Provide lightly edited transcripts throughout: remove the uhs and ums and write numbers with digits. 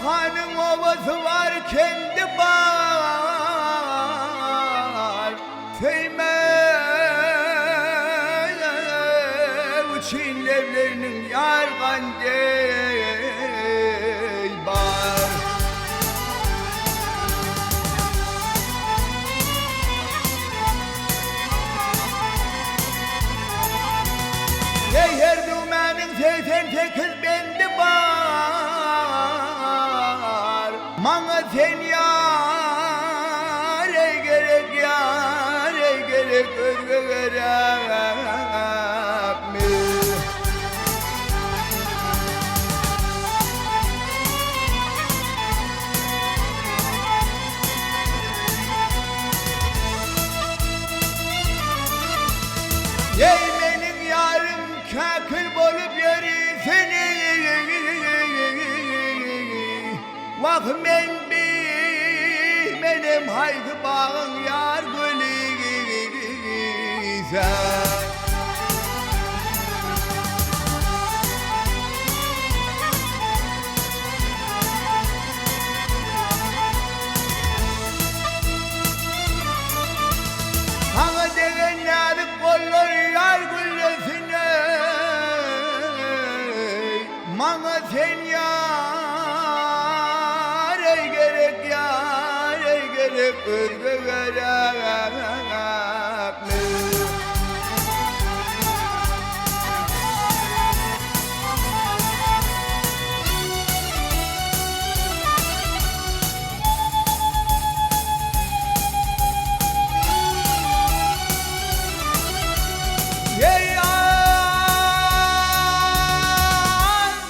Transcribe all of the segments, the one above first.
Hanın ovası var, kendi var. Feyme uçin evlerinin yargan dey bar. Her dümenin teyzen tekil bendi var. Mana sen yar ey gerek, yar ey gerek, özge gerek mi? Ey benim yarım kakıl bolup yerisini, vah men bilmenim haydi bağın yar gülüyse. Hangi degenleri kollar yar güllesine, mana sen yar ey gerek, yar ey gerek, özge gerek mi? Ey an,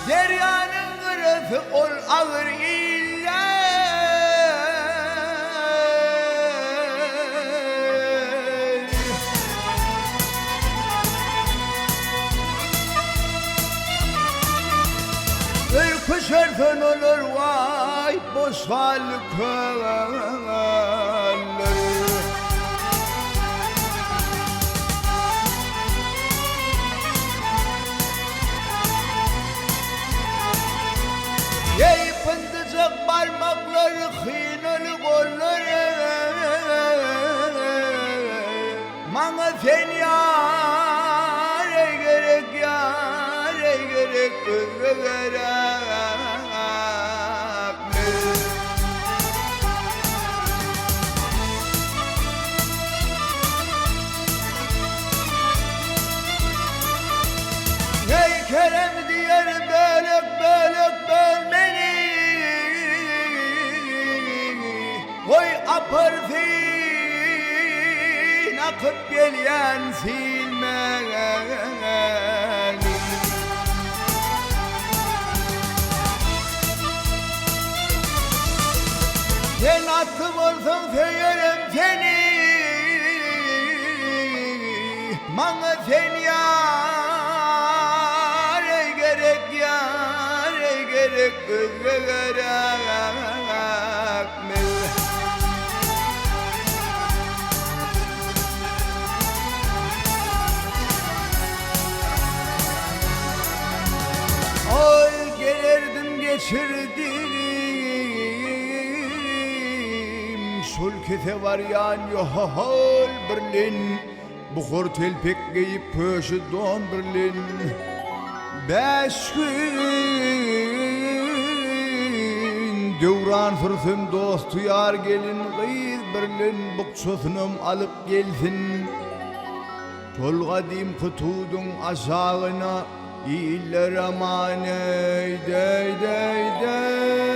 deryanın kırısı ol ağır iller. Uyku şerfen olur vay boşvalık halleri. Ey fındıcık parmakları, hîneli kolları, mana sen yar ey gerek, yar ey gerek, özge gerek mi? Ey kerem diyer bölük bölük bölmeni, oy apırsın akıp gelen silmeni. Sen attım olsun severim seni, mana sen yar ey gerek, yar ey gerek, özge gerek mi? Oy gelirdim geçirdim, sulkete var yan yohol Berlin. Buhur telpek giyip pöşü don Berlin. 5 gün devran fırsım dostu yar gelin, gıyız Berlin bukçosunum alıp gelsin. Tolgadim kutudun aşağına, iller aman ey dey dey dey.